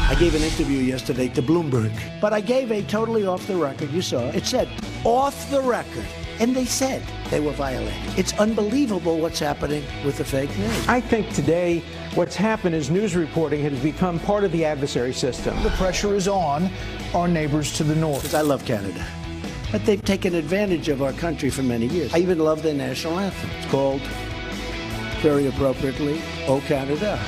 I gave an interview yesterday to Bloomberg, but I gave a totally off the record. You saw it said off the record. And they said they were violated. It's unbelievable what's happening with the fake news. I think today what's happened is news reporting has become part of the adversary system. The pressure is on our neighbors to the north. Because I love Canada. But they've taken advantage of our country for many years. I even love their national anthem. It's called, very appropriately, O Canada.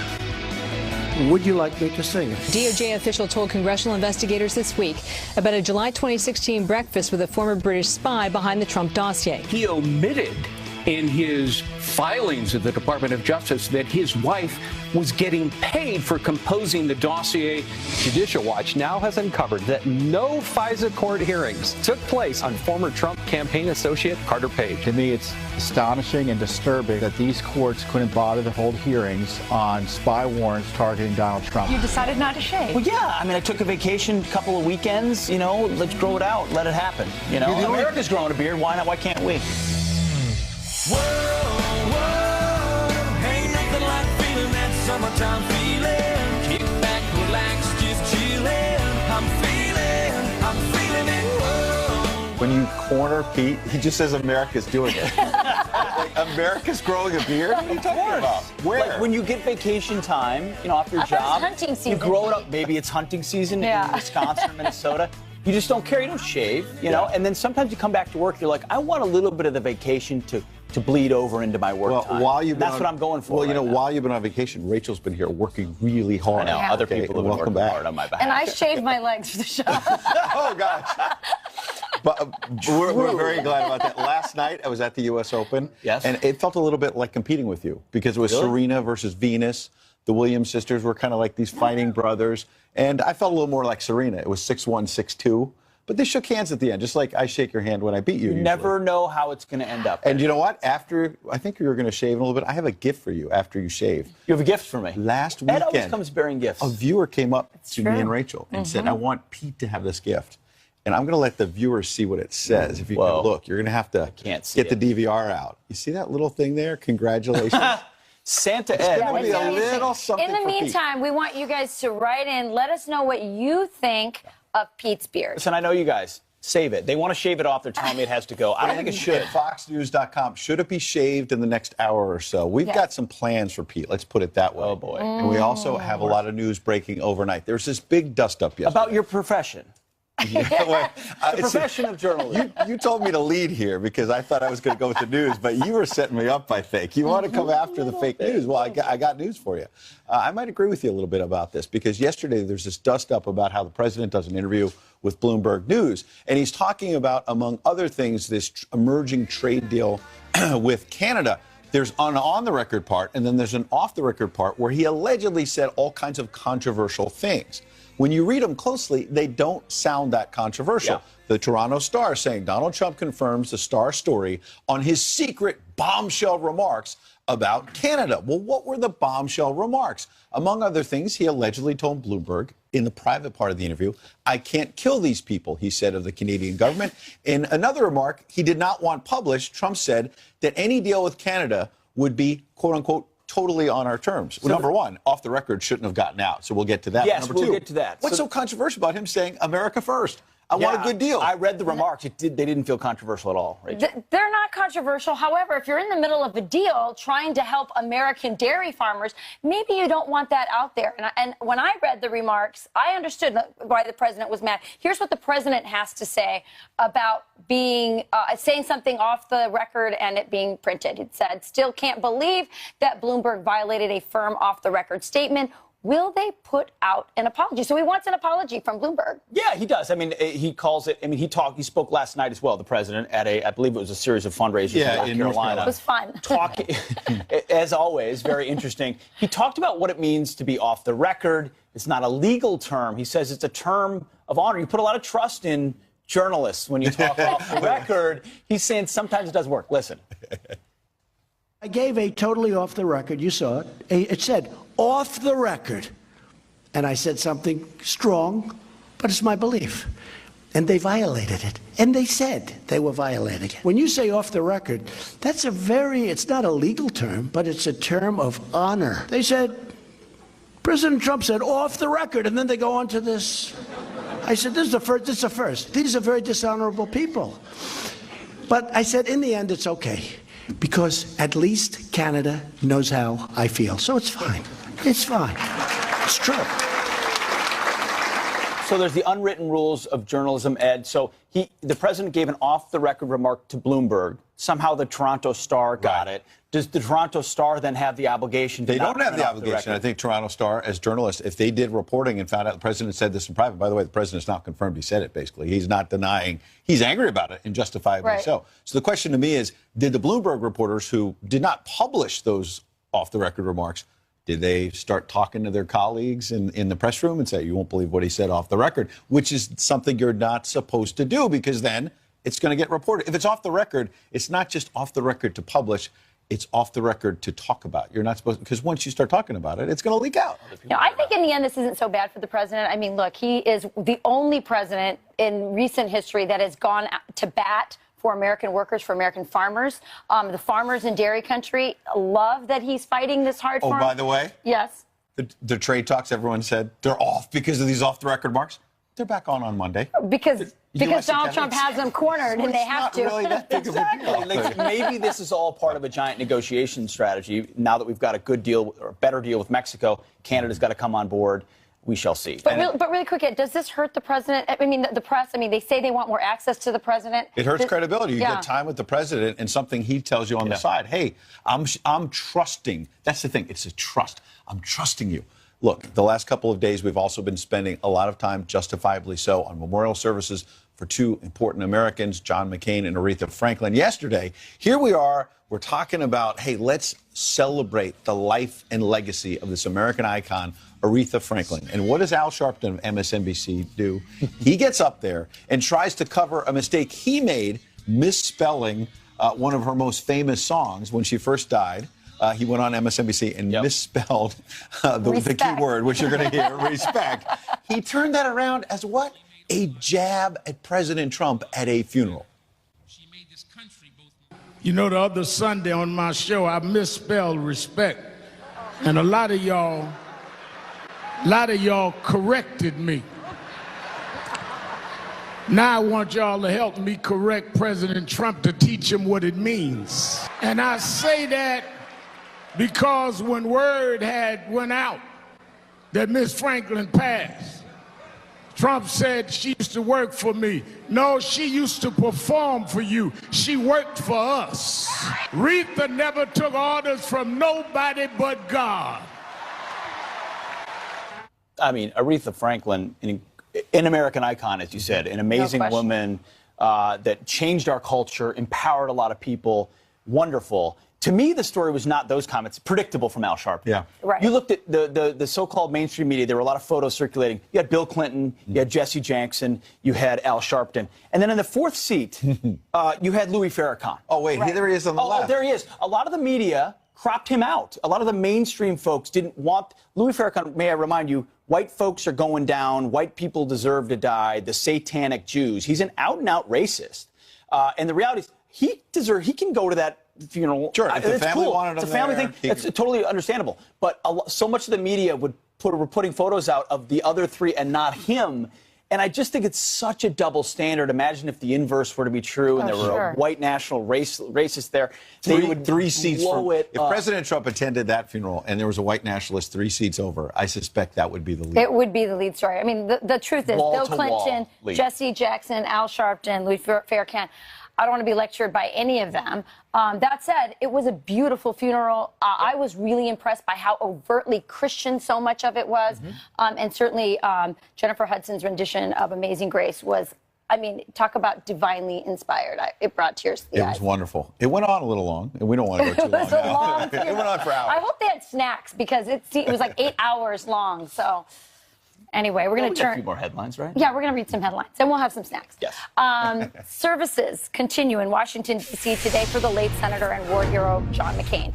Would you like me to sing it? DOJ official told congressional investigators this week about a July 2016 breakfast with a former British spy behind the Trump dossier. He omitted in his filings at the Department of Justice that his wife was getting paid for composing the dossier. Judicial Watch now has uncovered that no FISA court hearings took place on former Trump campaign associate Carter Page. To me, it's astonishing and disturbing that these courts couldn't bother to hold hearings on spy warrants targeting Donald Trump. You decided not to shave. Well, yeah. I mean, I took a vacation, a couple of weekends. You know, let's grow it out. Let it happen. You know, America's growing a beard. Why not? Why can't we? Whoa, whoa, ain't nothing like feeling that summertime feeling. Kick back, relax, just chillin'. I'm feeling it. Whoa. When you corner Pete, he just says America's doing it. Like, America's growing a beard? What are you talking about? Where? Like when you get vacation time, you know, off your job, hunting season. you grow it up. Maybe it's hunting season in Wisconsin or Minnesota. You just don't care. You don't shave, you know. And then sometimes you come back to work. You're like, I want a little bit of the vacation to bleed over into my work time. While you've been that's what I'm going for. Well, you know, now. while you've been on vacation, Rachel's been here working really hard. I know. Other people have been working hard on my behalf. And I shaved my legs for the show. Oh, gosh. But we're very glad about that. Last night, I was at the U.S. Open. Yes. And it felt a little bit like competing with you because it was Serena versus Venus. The Williams sisters were kind of like these fighting brothers. And I felt a little more like Serena. It was 6-1, 6-2. But they shook hands at the end, just like I shake your hand when I beat you. You never know how it's going to end up. And you know what? After, I think you're going to shave in a little bit. I have a gift for you after you shave. You have a gift for me. Last weekend, Ed always comes bearing gifts. A viewer came up to me and Rachel and said, I want Pete to have this gift. And I'm going to let the viewers see what it says. If you can look, you're going to have to get the DVR out. You see that little thing there? Congratulations. Santa Ed. It's Be a little something In the meantime, we want you guys to write in. Let us know what you think of Pete's beard. Listen, I know you guys. Save it. They want to shave it off. They're telling me it has to go. I don't think it should. At FoxNews.com. Should it be shaved in the next hour or so? We've got some plans for Pete. Let's put it that way. Oh, boy. And we also have a lot of news breaking overnight. There's this big dust-up yesterday. About your profession. The profession of journalism. You told me to lead here because I thought I was going to go with the news, but you were setting me up, I think. You want to come after the fake news. Well, I got news for you. I might agree with you a little bit about this because yesterday there's this dust-up about how the president does an interview with Bloomberg News, and he's talking about, among other things, this emerging trade deal with Canada. There's an on-the-record part, and then there's an off-the-record part where he allegedly said all kinds of controversial things. When you read them closely, they don't sound that controversial. Yeah. The Toronto Star saying Donald Trump confirms the Star story on his secret bombshell remarks about Canada. Well, what were the bombshell remarks? Among other things, he allegedly told Bloomberg in the private part of the interview, I can't kill these people, he said of the Canadian government. In another remark he did not want published, Trump said that any deal with Canada would be, quote unquote, totally on our terms. Well, number one, off the record shouldn't have gotten out, so we'll get to that. Yes, number we'll two, get to that. What's so controversial about him saying America first? I want a good deal. I read the remarks. They didn't feel controversial at all, Rachel. They're not controversial. However, if you're in the middle of a deal trying to help American dairy farmers, maybe you don't want that out there. And when I read the remarks, I understood why the president was mad. Here's what the president has to say about being saying something off the record and it being printed. It said, still can't believe that Bloomberg violated a firm off-the-record statement. Will they put out an apology? So he wants an apology from Bloomberg. Yeah, he does. I mean, he calls it. I mean, he spoke last night as well. The president at I believe it was a series of fundraisers in North Carolina. It was fun. As always, very interesting. He talked about what it means to be off the record. It's not a legal term. He says it's a term of honor. You put a lot of trust in journalists when you talk off the record. He's saying sometimes it doesn't work. Listen. I gave a totally off the record, you saw it. It said, off the record. And I said something strong, but it's my belief. And they violated it. And they said they were violating it. When you say off the record, that's it's not a legal term, but it's a term of honor. They said, President Trump said, off the record, and then they go on to this. I said, this is the first. This is the first. These are very dishonorable people. But I said, in the end, it's okay, because at least Canada knows how I feel. So it's fine. It's fine. It's true. So there's the unwritten rules of journalism, Ed. So the president gave an off-the-record remark to Bloomberg. Somehow the Toronto Star got it. Does the Toronto Star then have the obligation to They don't have the obligation. record? I think Toronto Star, as journalists, if they did reporting and found out the president said this in private, by the way, the president's not confirmed he said it, basically. He's not denying. He's angry about it, and justifiably so. So the question to me is, did the Bloomberg reporters who did not publish those off-the-record remarks, did they start talking to their colleagues in the press room and say, you won't believe what he said off the record, which is something you're not supposed to do, because then it's going to get reported. If it's off the record, it's not just off the record to publish. It's off the record to talk about. You're not supposed to, because once you start talking about it, it's going to leak out. I think in the end, this isn't so bad for the president. I mean, look, he is the only president in recent history that has gone to bat for American workers, for American farmers. The farmers in dairy country love that he's fighting this hard for them. Oh, by the way? Yes. The trade talks, everyone said, they're off because of these off-the-record marks. They're back on Monday. Because Donald Trump has them cornered, and they have to. Really that big of a deal. Like, maybe this is all part of a giant negotiation strategy. Now that we've got a good deal, or a better deal with Mexico, Canada's got to come on board. We shall see. But really quick, Ed, does this hurt the president? I mean, the press, I mean, they say they want more access to the president. It hurts credibility. You get time with the president and something he tells you on the side. Hey, I'm trusting. That's the thing. It's a trust. I'm trusting you. Look, the last couple of days, we've also been spending a lot of time, justifiably so, on memorial services for two important Americans, John McCain and Aretha Franklin. Yesterday, here we are. We're talking about, hey, let's celebrate the life and legacy of this American icon, Aretha Franklin. And what does Al Sharpton of MSNBC do? He gets up there and tries to cover a mistake he made, misspelling one of her most famous songs when she first died. He went on MSNBC and misspelled the key word, which you're going to hear, respect. He turned that around as what? A jab at President Trump at a funeral. You know, the other Sunday on my show, I misspelled respect. And a lot of y'all corrected me. Now I want y'all to help me correct President Trump to teach him what it means. And I say that because when word had went out that Miss Franklin passed, Trump said she used to work for me. No, she used to perform for you. She worked for us. Aretha never took orders from nobody but God. I mean, Aretha Franklin, an American icon, as you said, an amazing woman that changed our culture, empowered a lot of people, wonderful. To me, the story was not those comments, predictable from Al Sharpton. Yeah. Right. You looked at the so-called mainstream media, there were a lot of photos circulating. You had Bill Clinton, you had Jesse Jackson, you had Al Sharpton. And then in the fourth seat, you had Louis Farrakhan. Oh, wait, there he is on the left. Oh, there he is. A lot of the media cropped him out. A lot of the mainstream folks didn't want Louis Farrakhan. May I remind you, white folks are going down. White people deserve to die. The satanic Jews. He's an out-and-out racist. And the reality is, he can go to that funeral. Sure, if the family cool. wanted him it's a family thing. It's totally understandable. But so much of the media were putting photos out of the other three and not him. And I just think it's such a double standard. Imagine if the inverse were to be true and there were a white national racist there. They would three seats blow it if up. President Trump attended that funeral and there was a white nationalist 3 seats over, I suspect that would be the lead. It would be the lead story. I mean, the truth is, Wall Bill to Clinton, wall Jesse Jackson, Al Sharpton, Louis Farrakhan, I don't want to be lectured by any of them. That said, it was a beautiful funeral. I was really impressed by how overtly Christian so much of it was. And certainly Jennifer Hudson's rendition of Amazing Grace was, I mean, talk about divinely inspired. It brought tears to the eyes. It was wonderful. It went on a little long, and we don't want to go too long. It was a long It went on for hours. I hope they had snacks because it was like 8 hours long. So anyway, we're going to turn. A few more headlines, right? Yeah, we're going to read some headlines, and we'll have some snacks. Yes. Services continue in Washington, D.C. today for the late Senator and war hero John McCain.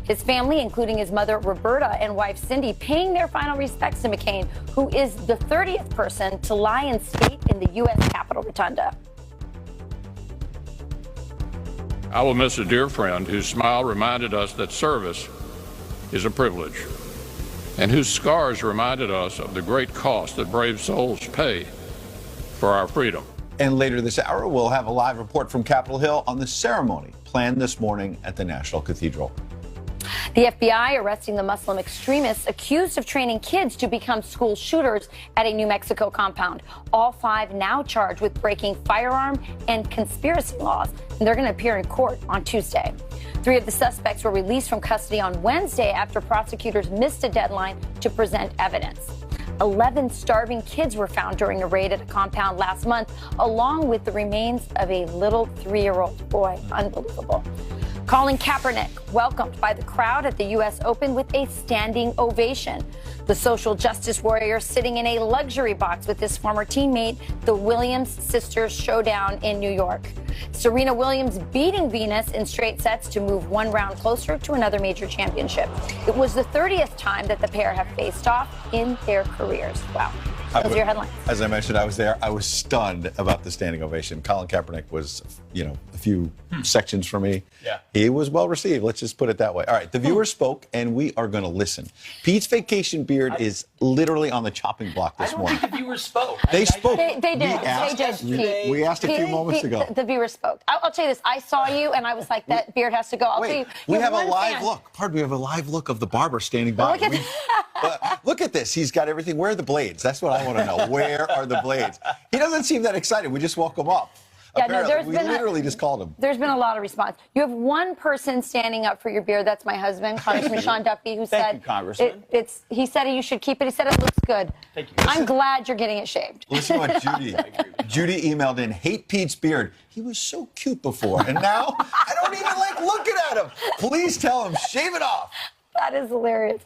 His family, including his mother Roberta and wife Cindy, paying their final respects to McCain, who is the 30th person to lie in state in the U.S. Capitol Rotunda. I will miss a dear friend whose smile reminded us that service is a privilege and whose scars reminded us of the great cost that brave souls pay for our freedom. And later this hour, we'll have a live report from Capitol Hill on the ceremony planned this morning at the National Cathedral. The FBI arresting the Muslim extremists accused of training kids to become school shooters at a New Mexico compound. All 5 now charged with breaking firearm and conspiracy laws, and they're going to appear in court on Tuesday. 3 of the suspects were released from custody on Wednesday after prosecutors missed a deadline to present evidence. 11 starving kids were found during a raid at a compound last month, along with the remains of a little 3-year-old boy. Unbelievable. Colin Kaepernick welcomed by the crowd at the U.S. Open with a standing ovation. The social justice warrior sitting in a luxury box with his former teammate, the Williams sisters showdown in New York. Serena Williams beating Venus in straight sets to move 1 round closer to another major championship. It was the 30th time that the pair have faced off in their careers. Wow. Those are your headlines. As I mentioned, I was there. I was stunned about the standing ovation. Colin Kaepernick was, a few sections from me. Yeah. He was well received. Let's just put it that way. All right. The viewers spoke, and we are going to listen. Pete's vacation beard is literally on the chopping block this morning. I don't think the viewers spoke. They spoke. They did. We asked a few moments ago. The viewers spoke. I'll tell you this. I saw you, and I was like, that beard has to go. I'll tell you. We have a one live fan. look. Pardon, we have a live look of the barber standing by. Look at this. He's got everything. Where are the blades? That's what I want to know. Where are the blades? He doesn't seem that excited. We just woke him up. Yeah, Apparently, we literally just called him. There's been a lot of response. You have one person standing up for your beard. That's my husband, Congressman Sean Duffy, who Thank said you, Congressman. he said you should keep it. He said it looks good. Thank you. I'm glad you're getting it shaved. Listen to what Judy emailed in. Hate Pete's beard. He was so cute before, and now I don't even like looking at him. Please tell him, shave it off. That is hilarious.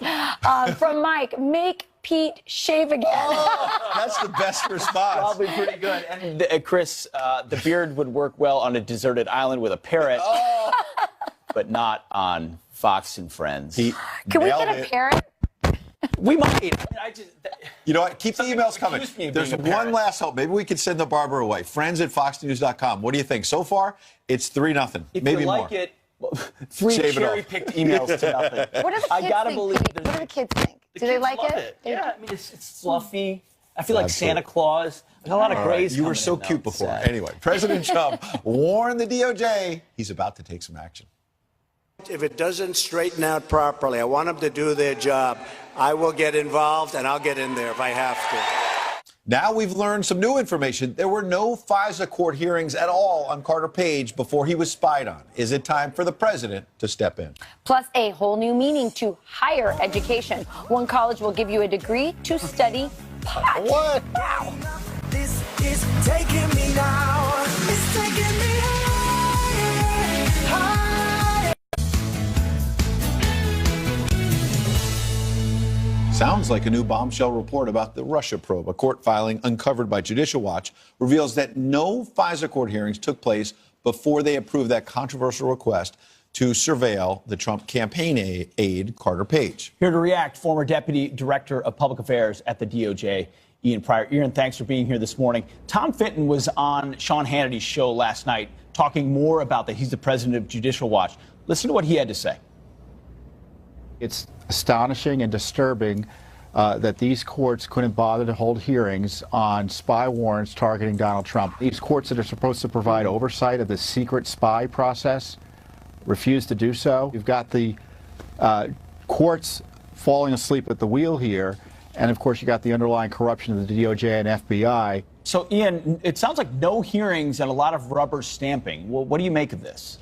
From Mike, make Pete shave again. Oh, that's the best response. Probably pretty good. And Chris, the beard would work well on a deserted island with a parrot, but not on Fox and Friends. Can we get a parrot? We might. You know what? Keep the emails coming. There's one last hope. Maybe we could send the barber away. Friends@foxnews.com. What do you think? So far, it's 3-0. If Maybe you more. like it, 3 Shave it off. cherry-picked emails to nothing. What do the kids I gotta think? believe. What do the kids think? The Do they kids like love it? Yeah, I mean it's fluffy. I feel like Absolutely. Santa Claus. There's a lot of All right. grays. You were coming so in now. cute It's before. sad. Anyway, President Trump warned the DOJ he's about to take some action. If it doesn't straighten out properly, I want them to do their job. I will get involved, and I'll get in there if I have to. Now we've learned some new information. There were no FISA court hearings at all on Carter Page before he was spied on. Is it time for the president to step in? Plus, a whole new meaning to higher education. One college will give you a degree to study pot. What? Wow. This is taking me now. It's taking me higher. Sounds like a new bombshell report about the Russia probe. A court filing uncovered by Judicial Watch reveals that no FISA court hearings took place before they approved that controversial request to surveil the Trump campaign aide, Carter Page. Here to react, former Deputy Director of Public Affairs at the DOJ, Ian Pryor. Ian, thanks for being here this morning. Tom Fitton was on Sean Hannity's show last night talking more about that. He's the president of Judicial Watch. Listen to what he had to say. It's astonishing and disturbing that these courts couldn't bother to hold hearings on spy warrants targeting Donald Trump. These courts that are supposed to provide oversight of the secret spy process refuse to do so. You've got the courts falling asleep at the wheel here, and of course you got the underlying corruption of the DOJ and FBI. So, Ian, it sounds like no hearings and a lot of rubber stamping. Well, what do you make of this?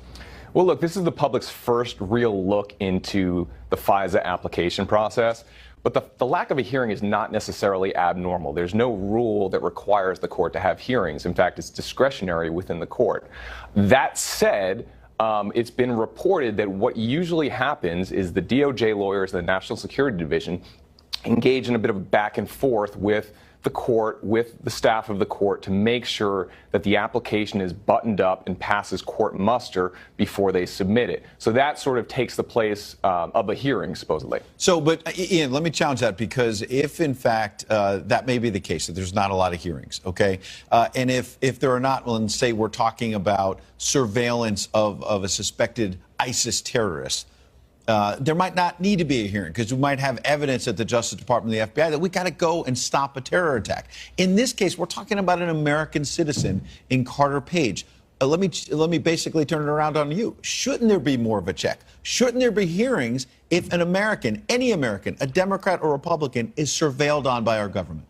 Well, look, this is the public's first real look into the FISA application process. But the lack of a hearing is not necessarily abnormal. There's no rule that requires the court to have hearings. In fact, it's discretionary within the court. That said, it's been reported that what usually happens is the DOJ lawyers and the National Security Division engage in a bit of a back and forth with the court, with the staff of the court, to make sure that the application is buttoned up and passes court muster before they submit it. So that sort of takes the place of a hearing, supposedly. So, but Ian, let me challenge that, because if in fact that may be the case, that there's not a lot of hearings, okay, and if there are not, well, let's say we're talking about surveillance of a suspected ISIS terrorist, there might not need to be a hearing because we might have evidence at the Justice Department and the FBI that we got to go and stop a terror attack. In this case, we're talking about an American citizen in Carter Page. Let me basically turn it around on you. Shouldn't there be more of a check? Shouldn't there be hearings if an American, any American, a Democrat or Republican, is surveilled on by our government?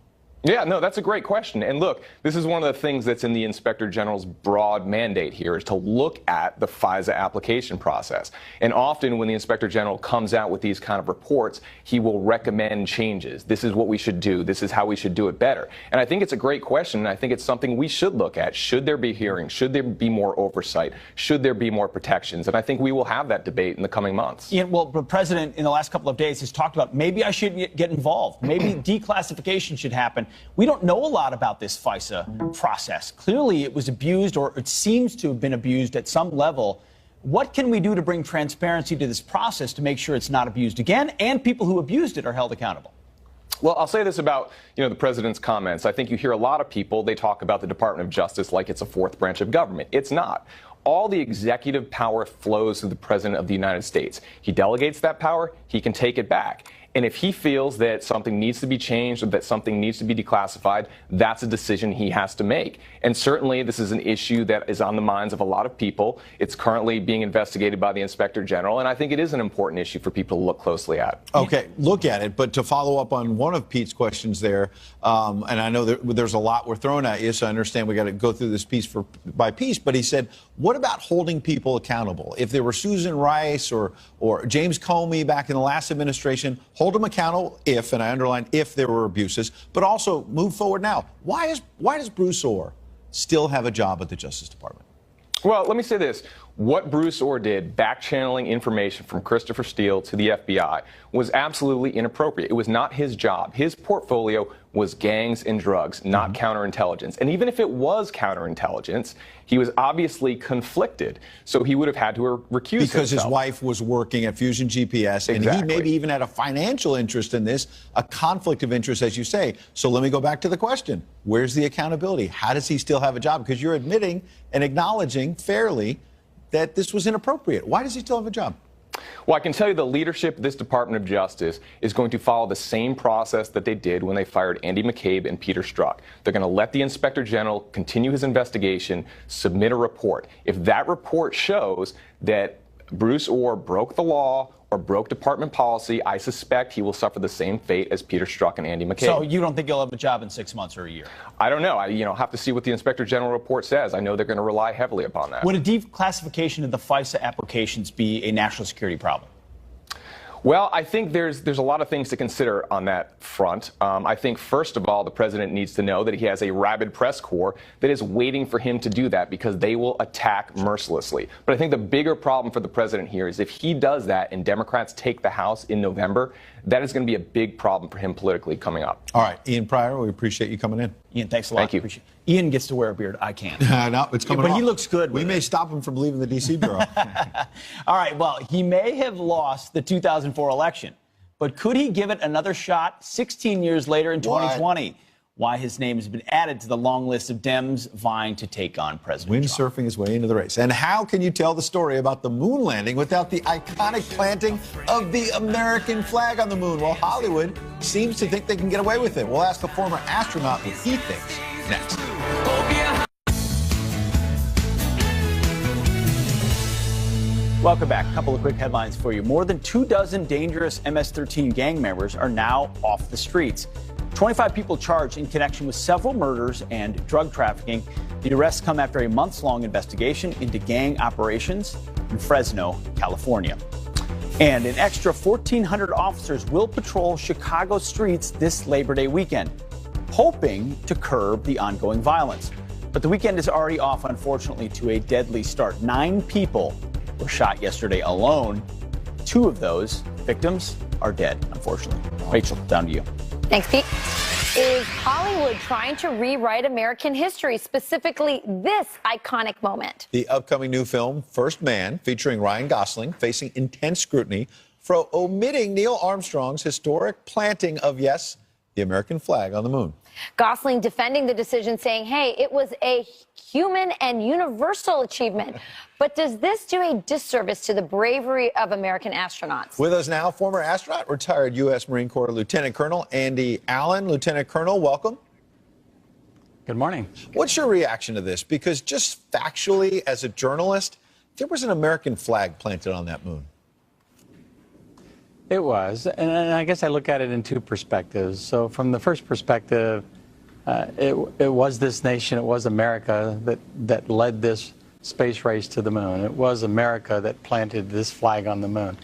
Yeah, no, that's a great question. And look, this is one of the things that's in the Inspector General's broad mandate here is to look at the FISA application process. And often when the Inspector General comes out with these kind of reports, he will recommend changes. This is what we should do. This is how we should do it better. And I think it's a great question, and I think it's something we should look at. Should there be hearings? Should there be more oversight? Should there be more protections? And I think we will have that debate in the coming months. Yeah, well, the president in the last couple of days has talked about maybe I should get involved. Maybe declassification should happen. We don't know a lot about this FISA process. Clearly, it was abused, or it seems to have been abused at some level. What can we do to bring transparency to this process to make sure it's not abused again and people who abused it are held accountable? Well, I'll say this about, the president's comments. I think you hear a lot of people, they talk about the Department of Justice like it's a fourth branch of government. It's not. All the executive power flows to the President of the United States. He delegates that power, he can take it back. And if he feels that something needs to be changed or that something needs to be declassified, that's a decision he has to make. And certainly this is an issue that is on the minds of a lot of people. It's currently being investigated by the Inspector General, and I think it is an important issue for people to look closely at. Okay, look at it. But to follow up on one of Pete's questions there, and I know there's a lot we're throwing at you, so I understand we got to go through this piece by piece, but he said, what about holding people accountable? If there were Susan Rice or James Comey back in the last administration, hold them accountable if, and I underline if, there were abuses, but also move forward now. Why does Bruce Ohr still have a job at the Justice Department? Well, let me say this. What Bruce Ohr did, back-channeling information from Christopher Steele to the FBI, was absolutely inappropriate. It was not his job. His portfolio was gangs and drugs, not counterintelligence. And even if it was counterintelligence, he was obviously conflicted. So he would have had to recuse himself. Because his wife was working at Fusion GPS, and he maybe even had a financial interest in this, a conflict of interest, as you say. So let me go back to the question. Where's the accountability? How does he still have a job? Because you're admitting and acknowledging fairly that this was inappropriate. Why does he still have a job? Well, I can tell you the leadership of this Department of Justice is going to follow the same process that they did when they fired Andy McCabe and Peter Strzok. They're going to let the Inspector General continue his investigation, submit a report. If that report shows that Bruce Ohr broke the law or broke department policy, I suspect he will suffer the same fate as Peter Strzok and Andy McCabe. So you don't think he'll have a job in 6 months or a year? I don't know. I have to see what the Inspector General report says. I know they're going to rely heavily upon that. Would a declassification of the FISA applications be a national security problem? Well, I think there's a lot of things to consider on that front. I think, first of all, the president needs to know that he has a rabid press corps that is waiting for him to do that because they will attack mercilessly. But I think the bigger problem for the president here is if he does that and Democrats take the House in November, that is going to be a big problem for him politically coming up. All right, Ian Pryor, we appreciate you coming in. Ian, thanks a lot. Thank you. Ian gets to wear a beard. I can't. No, it's coming But off. he looks good. We may stop him from leaving the D.C. bureau. All right, well, he may have lost the 2004 election, but could he give it another shot 16 years later in 2020? Why his name has been added to the long list of Dems vying to take on President Trump. Windsurfing his way into the race. And how can you tell the story about the moon landing without the iconic planting of the American flag on the moon? Well, Hollywood seems to think they can get away with it. We'll ask a former astronaut what he thinks next. Welcome back. A couple of quick headlines for you. More than 24 dangerous MS-13 gang members are now off the streets. 25 people charged in connection with several murders and drug trafficking. The arrests come after a months-long investigation into gang operations in Fresno, California. And an extra 1,400 officers will patrol Chicago streets this Labor Day weekend, hoping to curb the ongoing violence. But the weekend is already off, unfortunately, to a deadly start. 9 people were shot yesterday alone. 2 of those victims are dead, unfortunately. Rachel, down to you. Thanks, Pete. Is Hollywood trying to rewrite American history, specifically this iconic moment? The upcoming new film, First Man, featuring Ryan Gosling, facing intense scrutiny for omitting Neil Armstrong's historic planting of, yes, the American flag on the moon. Gosling defending the decision, saying, hey, it was a human and universal achievement. But does this do a disservice to the bravery of American astronauts? With us now, former astronaut, retired U.S. Marine Corps Lieutenant Colonel Andy Allen. Lieutenant Colonel, welcome. Good morning. What's your reaction to this? Because just factually, as a journalist, there was an American flag planted on that moon. It was, and I guess I look at it in two perspectives. So from the first perspective, it was this nation, it was America that led this space race to the moon. It was America that planted this flag on the moon.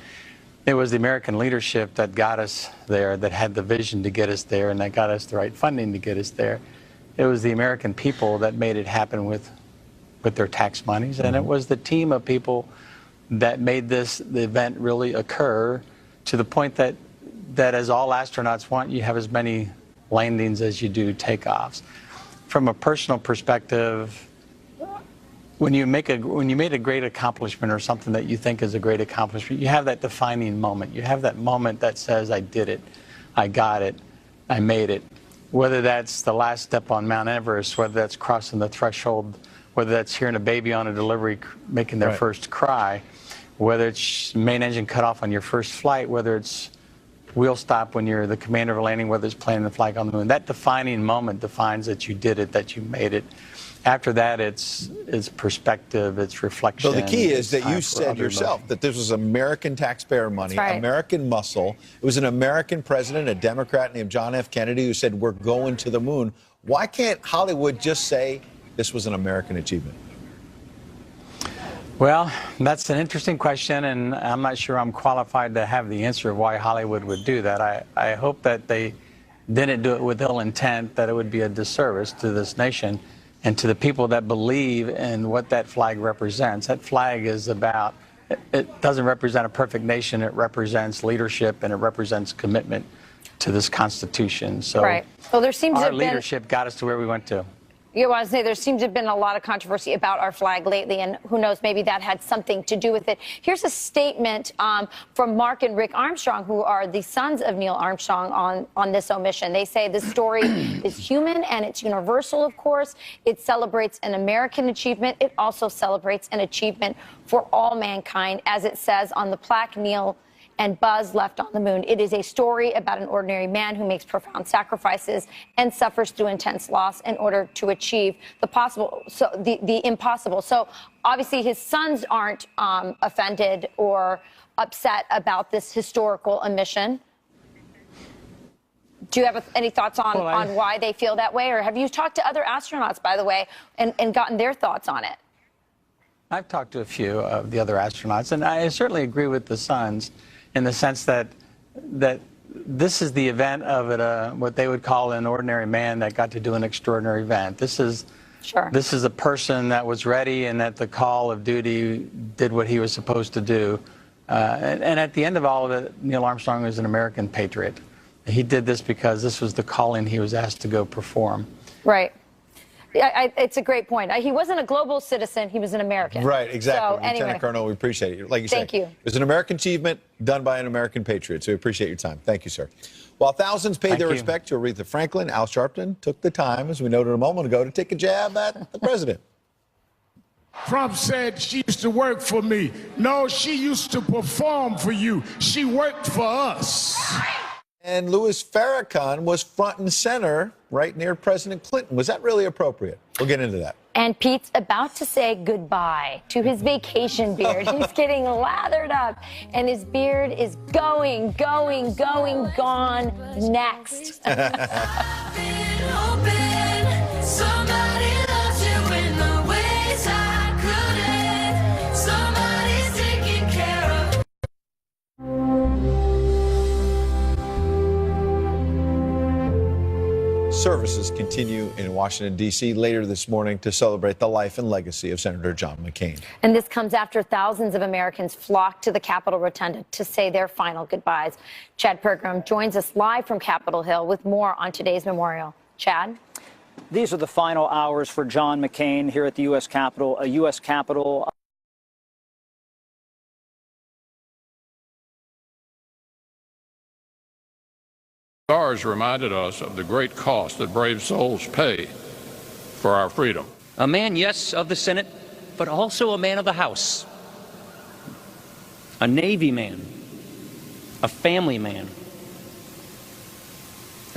It was the American leadership that got us there, that had the vision to get us there, and that got us the right funding to get us there. It was the American people that made it happen with their tax monies, and it was the team of people that made the event really occur, to the point that as all astronauts want, you have as many landings as you do takeoffs. From a personal perspective, when you made a great accomplishment or something that you think is a great accomplishment, you have that defining moment. You have that moment that says, I did it, I got it, I made it. Whether that's the last step on Mount Everest, whether that's crossing the threshold, whether that's hearing a baby on a delivery making their first cry, whether it's main engine cut off on your first flight, whether it's wheel stop when you're the commander of a landing, whether it's planting the flag on the moon. That defining moment defines that you did it, that you made it. After that, it's perspective, it's reflection. So the key is that you said yourself that this was American taxpayer money, American muscle. It was an American president, a Democrat named John F. Kennedy, who said, we're going to the moon. Why can't Hollywood just say this was an American achievement? Well, that's an interesting question, and I'm not sure I'm qualified to have the answer of why Hollywood would do that. I hope that they didn't do it with ill intent, that it would be a disservice to this nation and to the people that believe in what that flag represents. That flag is about, it doesn't represent a perfect nation, it represents leadership and it represents commitment to this Constitution. So well, there seems to our have leadership got us to where we went to. You want to say there seems to have been a lot of controversy about our flag lately, and who knows, maybe that had something to do with it. Here's a statement from Mark and Rick Armstrong, who are the sons of Neil Armstrong, on this omission. They say the story is human and it's universal, of course. It celebrates an American achievement. It also celebrates an achievement for all mankind, as it says on the plaque Neil and Buzz left on the moon. It is a story about an ordinary man who makes profound sacrifices and suffers through intense loss in order to achieve the impossible. So obviously his sons aren't offended or upset about this historical omission. Do you have any thoughts on why they feel that way? Or have you talked to other astronauts, by the way, and gotten their thoughts on it? I've talked to a few of the other astronauts, and I certainly agree with the sons in the sense that this is the event of what they would call an ordinary man that got to do an extraordinary event. This is a person that was ready and at the call of duty did what he was supposed to do. And at the end of all of it, Neil Armstrong was an American patriot. He did this because this was the calling he was asked to go perform. Right. It's a great point. He wasn't a global citizen. He was an American. Right, exactly. So, Lieutenant Colonel, we appreciate it. Like you said, thank you. It was an American achievement done by an American patriot, so we appreciate your time. Thank you, sir. While thousands paid their respect to Aretha Franklin, Al Sharpton took the time, as we noted a moment ago, to take a jab at the president. Trump said she used to work for me. No, she used to perform for you. She worked for us. And Louis Farrakhan was front and center right near President Clinton. Was that really appropriate? We'll get into that. And Pete's about to say goodbye to his vacation beard. He's getting lathered up, and his beard is gone next. Services continue in Washington, D.C. later this morning to celebrate the life and legacy of Senator John McCain. And this comes after thousands of Americans flocked to the Capitol Rotunda to say their final goodbyes. Chad Pergram joins us live from Capitol Hill with more on today's memorial. Chad? These are the final hours for John McCain here at the U.S. Capitol, a U.S. Capitol Stars reminded us of the great cost that brave souls pay for our freedom. A man, yes, of the Senate, but also a man of the House. A Navy man. A family man.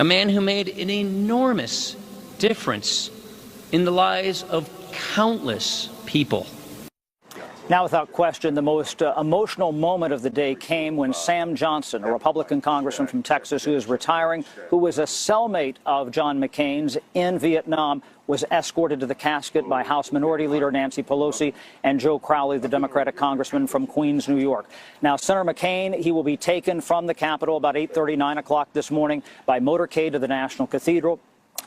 A man who made an enormous difference in the lives of countless people. Now, without question, the most emotional moment of the day came when Sam Johnson, a Republican congressman from Texas who is retiring, who was a cellmate of John McCain's in Vietnam, was escorted to the casket by House Minority Leader Nancy Pelosi and Joe Crowley, the Democratic congressman from Queens, New York. Now, Senator McCain, he will be taken from the Capitol about 8:30, 9 o'clock this morning by motorcade to the National Cathedral.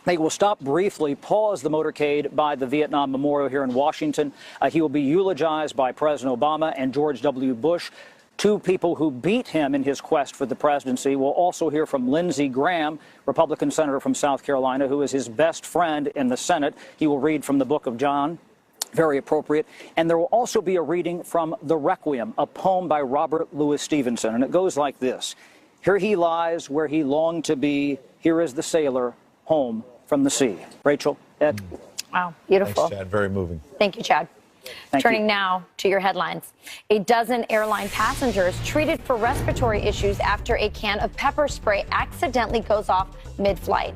They will stop briefly, pause the motorcade by the Vietnam Memorial here in Washington. He will be eulogized by President Obama and George W. Bush, two people who beat him in his quest for the presidency. We'll also hear from Lindsey Graham, Republican senator from South Carolina, who is his best friend in the Senate. He will read from the Book of John. Very appropriate. And there will also be a reading from The Requiem, a poem by Robert Louis Stevenson. And it goes like this. Here he lies where he longed to be. Here is the sailor home from the sea. Rachel, Ed. Wow, beautiful. Thanks, Chad. Very moving. Thank you, Chad. Turning now to your headlines. A dozen airline passengers treated for respiratory issues after a can of pepper spray accidentally goes off mid-flight.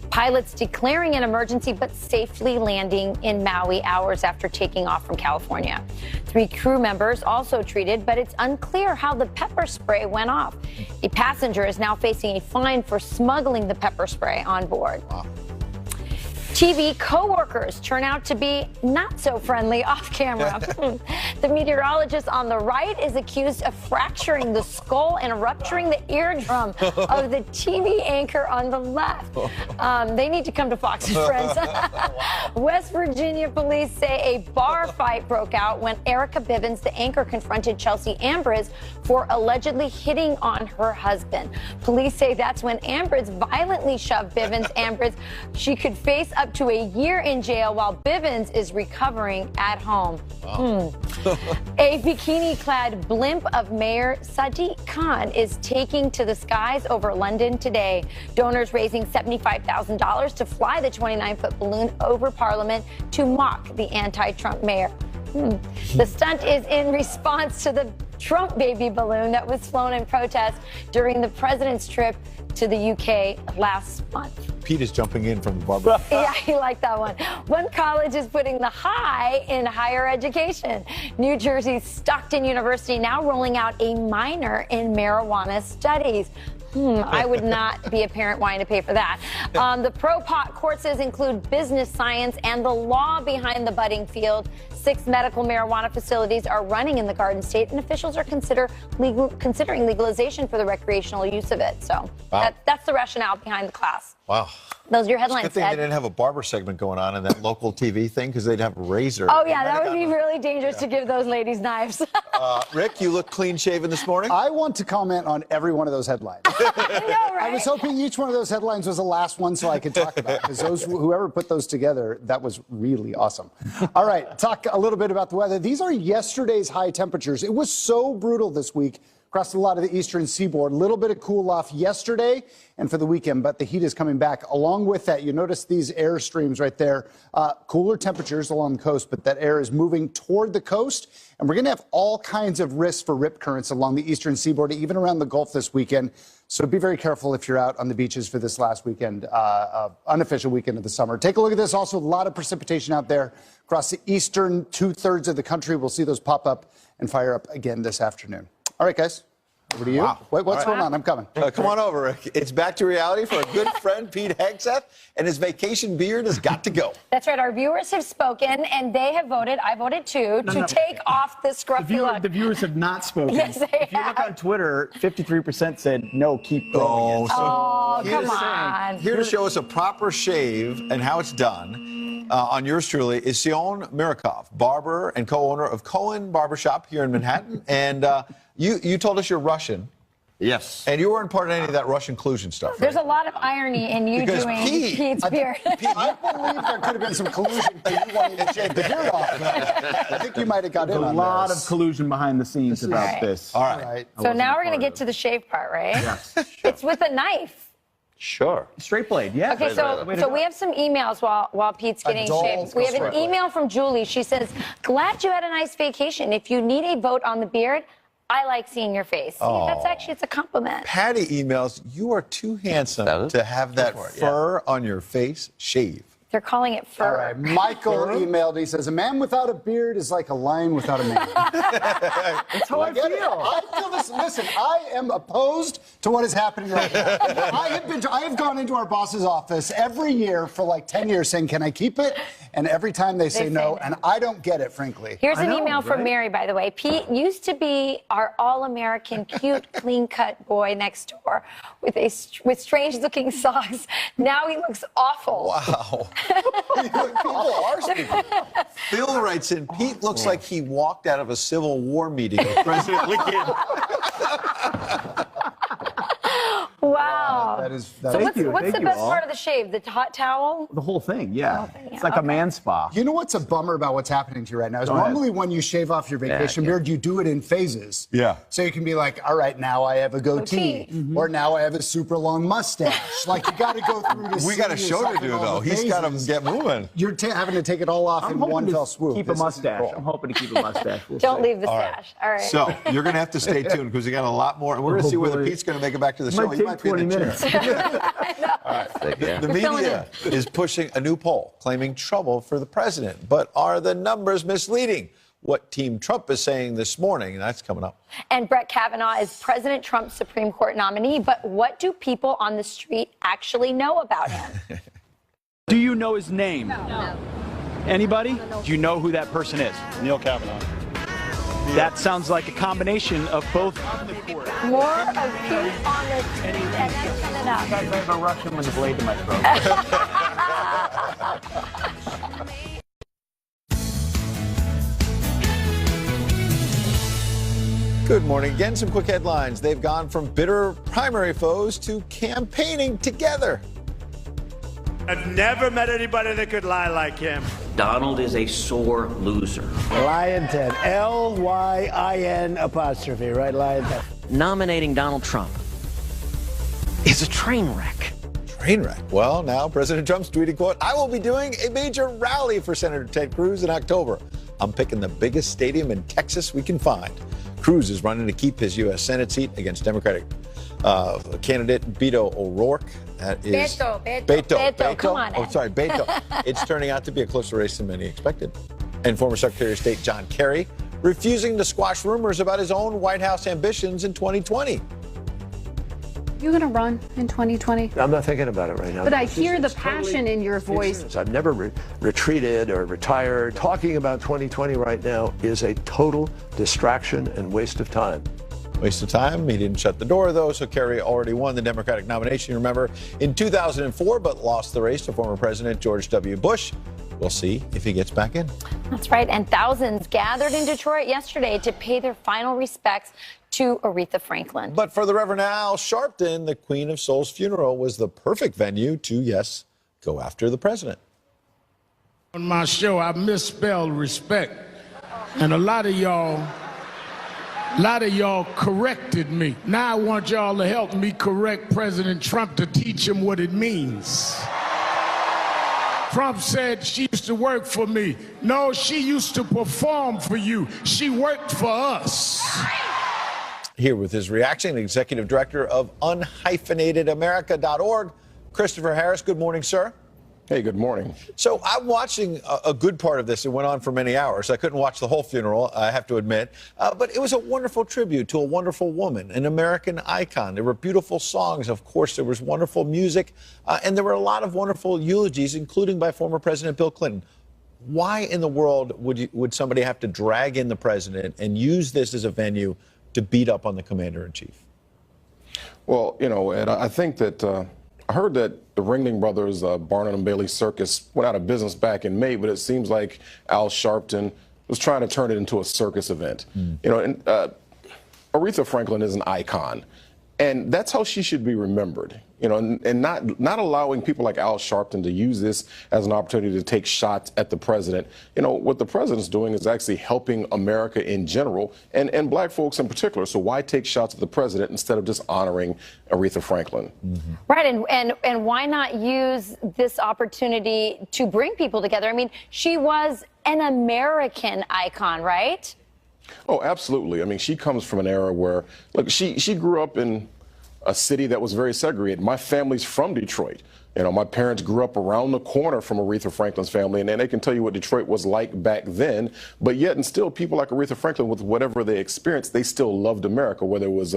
Pilots declaring an emergency but safely landing in Maui hours after taking off from California. 3 crew members also treated, but it's unclear how the pepper spray went off. A passenger is now facing a fine for smuggling the pepper spray on board. Wow. TV co-workers turn out to be not so friendly off camera. The meteorologist on the right is accused of fracturing the skull and rupturing the eardrum of the TV anchor on the left. They need to come to Fox and Friends. West Virginia police say a bar fight broke out when Erica Bivens, the anchor, confronted Chelsea Ambrose for allegedly hitting on her husband. Police say that's when Ambrose violently shoved Bivens. Ambrose, she could face up to a year in jail while Bivens is recovering at home. Wow. A bikini-clad blimp of Mayor Sadiq Khan is taking to the skies over London today. Donors raising $75,000 to fly the 29-foot balloon over Parliament to mock the anti-Trump mayor. The stunt is in response to the Trump baby balloon that was flown in protest during the president's trip to the UK last month. Pete is jumping in from the barber. Yeah, he liked that one. One college is putting the high in higher education. New Jersey's Stockton University now rolling out a minor in marijuana studies. I would not be a parent wanting to pay for that. The pro-pot courses include business science and the law behind the budding field. 6 medical marijuana facilities are running in the Garden State, and officials are considering legalization for the recreational use of it. So that's the rationale behind the class. Wow. Those are your headlines, It's a good thing they didn't have a barber segment going on in that local TV thing, because they'd have a razor. Oh, yeah, that would be really dangerous to give those ladies knives. Rick, you look clean-shaven this morning. I want to comment on every one of those headlines. I know, right? I was hoping each one of those headlines was the last one so I could talk about it, because whoever put those together, that was really awesome. All right, talk a little bit about the weather. These are yesterday's high temperatures. It was so brutal this week across a lot of the eastern seaboard. A little bit of cool off yesterday and for the weekend, but the heat is coming back. Along with that, you notice these air streams right there. Cooler temperatures along the coast, but that air is moving toward the coast. And we're going to have all kinds of risks for rip currents along the eastern seaboard, even around the Gulf this weekend. So be very careful if you're out on the beaches for this last weekend, unofficial weekend of the summer. Take a look at this. Also, a lot of precipitation out there across the eastern 2/3 of the country. We'll see those pop up and fire up again this afternoon. All right, guys. Over to you. Wow. Wait, what's going on? I'm coming. Come on over, Rick. It's back to reality for a good friend, Pete Hegseth, and his vacation beard has got to go. That's right. Our viewers have spoken, and they have voted. I voted too, to take off this scruffy look. The viewers have not spoken. Yes, they If you look on Twitter, 53% said no, keep going. Come on. Here to show us a proper shave and how it's done on yours truly is Sion Mirakov, barber and co-owner of Cohen Barbershop here in Manhattan. And you told us you're Russian. Yes. And you weren't part of any of that Russian collusion stuff, There's right? a lot of irony in you Because doing Pete- Pete's beard. I believe there could have been some collusion for you wanting to shave the beard off. I think you might have got There's in a on lot this. of collusion behind the scenes about Right. this. All right. So now we're going to get to the shave part, right? Yes. It's with a knife. Sure. Straight blade, yeah. Okay, so we have some emails while Pete's getting shaved. We have an email from Julie. She says, glad you had a nice vacation. If you need a vote on the beard, I like seeing your face. See, that's actually, it's a compliment. Patty emails, you are too handsome to have that fur on your face. Shave. They're calling it fur. All right, Michael emailed. He says, a man without a beard is like a lion without a man. That's how I get it. I feel this. Listen, I am opposed to what is happening right now. I have gone into our boss's office every year for like 10 years saying, can I keep it? And every time they say no, and I don't get it, frankly. Here's an email from Mary, by the way. Pete used to be our all-American, cute, clean-cut boy next door with strange-looking socks. Now he looks awful. Wow. People are speaking. Phil writes in, Pete looks like he walked out of a Civil War meeting with President Lincoln. Wow. That is. So what's the best part of the shave? The hot towel? The whole thing, yeah. It's like a man spa. You know what's a bummer about what's happening to you right now is normally when you shave off your vacation beard, you do it in phases. Yeah. So you can be like, all right, now I have a goatee, or now I have a super long mustache. Like you got to go through this. We got a show to do, though. He's got to get moving. You're having to take it all off in one fell swoop. Keep a mustache. I'm hoping to keep a mustache. Don't leave the stash. All right. So you're going to have to stay tuned because we got a lot more. And we're going to see whether Pete's going to make it back to the show. He might be in the chair. The media is pushing a new poll claiming trouble for the president. But are the numbers misleading? What Team Trump is saying this morning, and that's coming up. And Brett Kavanaugh is President Trump's Supreme Court nominee. But what do people on the street actually know about him? Do you know his name? No. Anybody? Do you know who that person is? Neil Kavanaugh. That sounds like a combination of both. More of Pete on the street and then coming up. I have a Russian with a blade to my throat. Good morning. Again, some quick headlines. They've gone from bitter primary foes to campaigning together. I've never met anybody that could lie like him. Donald is a sore loser. Lion Ted. Lyin apostrophe, right? Lion Ted. Nominating Donald Trump is a train wreck. Train wreck. Well, now President Trump's tweeting, quote, I will be doing a major rally for Senator Ted Cruz in October. I'm picking the biggest stadium in Texas we can find. Cruz is running to keep his U.S. Senate seat against Democratic candidate Beto O'Rourke. That is Beto. Come on, oh, sorry, Beto. It's turning out to be a closer race than many expected. And former Secretary of State John Kerry refusing to squash rumors about his own White House ambitions in 2020. You going to run in 2020? I'm not thinking about it right now. But I hear the passion in your voice. I've never retreated or retired. Talking about 2020 right now is a total distraction and waste of time. Waste of time. He didn't shut the door, though, so Kerry already won the Democratic nomination, remember, in 2004, but lost the race to former President George W. Bush. We'll see if he gets back in. That's right. And thousands gathered in Detroit yesterday to pay their final respects to Aretha Franklin. But for the Reverend Al Sharpton, the Queen of Soul's funeral was the perfect venue to, yes, go after the president. On my show, I misspelled respect. And a lot of y'all corrected me. Now I want y'all to help me correct President Trump to teach him what it means. Trump said she used to work for me. No, she used to perform for you. She worked for us. Here with his reaction, Executive Director of unhyphenatedamerica.org, Christopher Harris. Good morning, sir. Hey, good morning. So I'm watching a good part of this. It went on for many hours. I couldn't watch the whole funeral, I have to admit. But it was a wonderful tribute to a wonderful woman, an American icon. There were beautiful songs. Of course, there was wonderful music. And there were a lot of wonderful eulogies, including by former President Bill Clinton. Why in the world would somebody have to drag in the president and use this as a venue to beat up on the commander-in-chief? Well, you know, Ed, I think that I heard that the Ringling Brothers, Barnum and Bailey Circus, went out of business back in May, but it seems like Al Sharpton was trying to turn it into a circus event. You know, and Aretha Franklin is an icon. And that's how she should be remembered, you know, and not allowing people like Al Sharpton to use this as an opportunity to take shots at the president. You know, what the president's doing is actually helping America in general and black folks in particular. So why take shots at the president instead of just honoring Aretha Franklin? Mm-hmm. Right. And why not use this opportunity to bring people together? I mean, she was an American icon, right? Oh, absolutely. I mean, she comes from an era where, look, she grew up in a city that was very segregated. My family's from Detroit. You know, my parents grew up around the corner from Aretha Franklin's family, and they can tell you what Detroit was like back then. But yet, and still, people like Aretha Franklin, with whatever they experienced, they still loved America, whether it was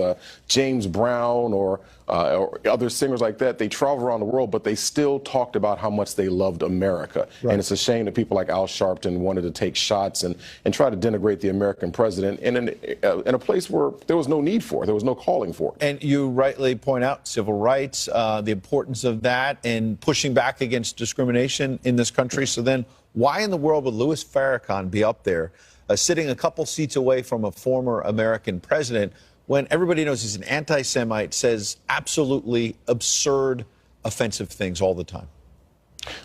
James Brown or other singers like that. They traveled around the world, but they still talked about how much they loved America. Right. And it's a shame that people like Al Sharpton wanted to take shots and try to denigrate the American president in a place where there was no need for it, there was no calling for it. And you rightly point out civil rights, the importance of that, and pushing back against discrimination in this country. So then why in the world would Louis Farrakhan be up there sitting a couple seats away from a former American president when everybody knows he's an anti-Semite, says absolutely absurd, offensive things all the time?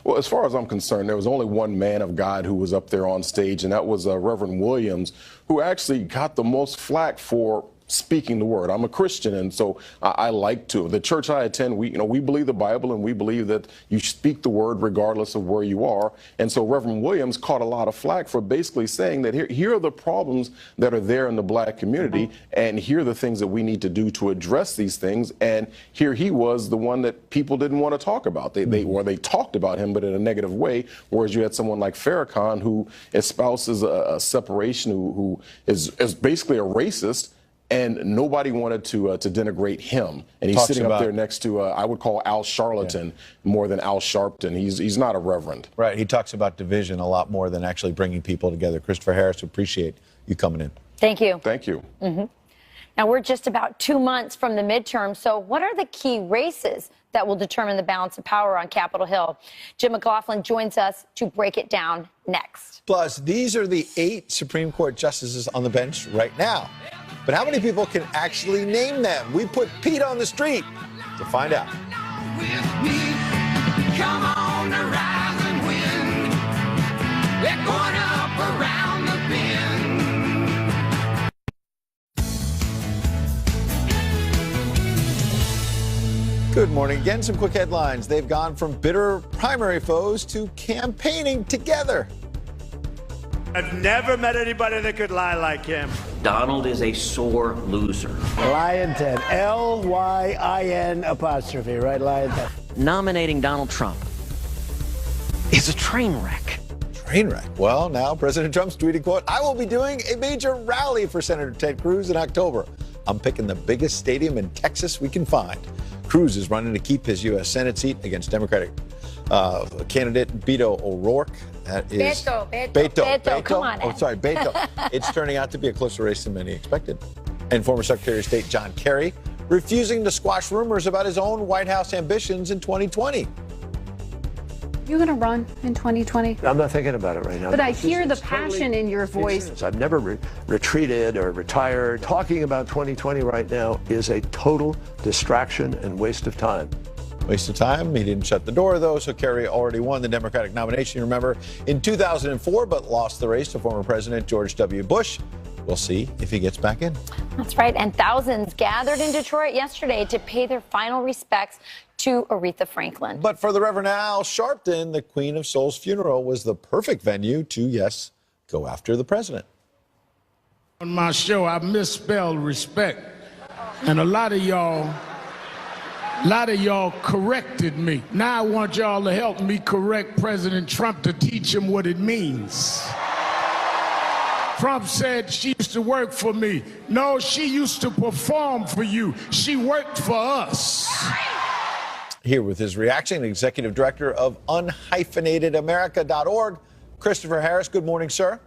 Well, as far as I'm concerned, there was only one man of God who was up there on stage, and that was Reverend Williams, who actually got the most flack for speaking the word. I'm a Christian, and so I like to. The church I attend, we believe the Bible, and we believe that you speak the word regardless of where you are. And so Reverend Williams caught a lot of flack for basically saying that here are the problems that are there in the black community, and here are the things that we need to do to address these things. And here he was, the one that people didn't want to talk about. They talked about him, but in a negative way. Whereas you had someone like Farrakhan, who espouses a separation, who is basically a racist. And nobody wanted to denigrate him. And he's sitting up there next to, I would call Al Charlatan more than Al Sharpton. He's not a reverend. Right. He talks about division a lot more than actually bringing people together. Christopher Harris, appreciate you coming in. Thank you. Thank you. Mm-hmm. Now, we're just about 2 months from the midterm. So what are the key races that will determine the balance of power on Capitol Hill? Jim McLaughlin joins us to break it down next. Plus, these are the 8 Supreme Court justices on the bench right now. But how many people can actually name them? We put Pete on the street to find out. Come on, the rising wind. They're going up around the bend. Good morning. Again, some quick headlines. They've gone from bitter primary foes to campaigning together. I've never met anybody that could lie like him. Donald is a sore loser. Lyin' Ted. Lyin apostrophe, right? Lyin' Ted. Nominating Donald Trump is a train wreck. Train wreck. Well, now President Trump's tweeting, quote, "I will be doing a major rally for Senator Ted Cruz in October. I'm picking the biggest stadium in Texas we can find." Cruz is running to keep his U.S. Senate seat against Democratic candidate Beto O'Rourke. That is Beto. Come on. Oh, sorry, Beto. It's turning out to be a closer race than many expected. And former Secretary of State John Kerry refusing to squash rumors about his own White House ambitions in 2020. You're going to run in 2020? I'm not thinking about it right now. But I hear the passion in your voice. I've never retreated or retired. Talking about 2020 right now is a total distraction and waste of time. Waste of time. He didn't shut the door, though, so Kerry already won the Democratic nomination, remember, in 2004, but lost the race to former President George W. Bush. We'll see if he gets back in. That's right. And thousands gathered in Detroit yesterday to pay their final respects to Aretha Franklin. But for the Reverend Al Sharpton, the Queen of Soul's funeral was the perfect venue to, yes, go after the president. On my show, I misspelled respect. And a lot of y'all corrected me. Now I want y'all to help me correct President Trump to teach him what it means. Trump said she used to work for me. No, she used to perform for you. She worked for us. Here with his reaction, Executive Director of unhyphenatedamerica.org, Christopher Harris. Good morning, sir.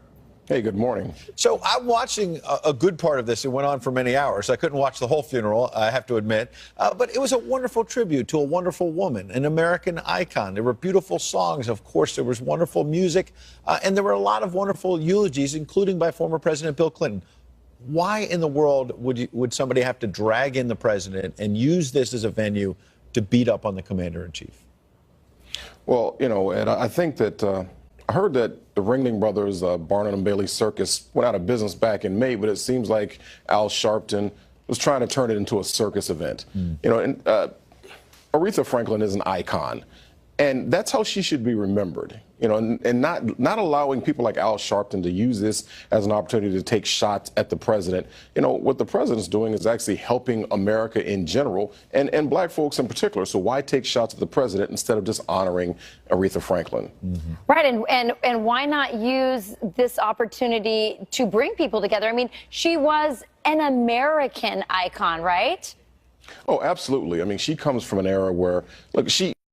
Hey, good morning. So I'm watching a good part of this. It went on for many hours. I couldn't watch the whole funeral, I have to admit. But it was a wonderful tribute to a wonderful woman, an American icon. There were beautiful songs. Of course, there was wonderful music. And there were a lot of wonderful eulogies, including by former President Bill Clinton. why in the world would somebody have to drag in the president and use this as a venue to beat up on the commander-in-chief? Well, and I think that I heard that the Ringling Brothers, Barnum and Bailey Circus, went out of business back in May, but it seems like Al Sharpton was trying to turn it into a circus event. And Aretha Franklin is an icon, and that's how she should be remembered. And not allowing people like Al Sharpton to use this as an opportunity to take shots at the president. What the president's doing is actually helping America in general and black folks in particular. So why take shots at the president instead of just honoring Aretha Franklin? Right, and why not use this opportunity to bring people together? I mean, she was an American icon, right? Oh, absolutely. I mean, she comes from an era where, look, she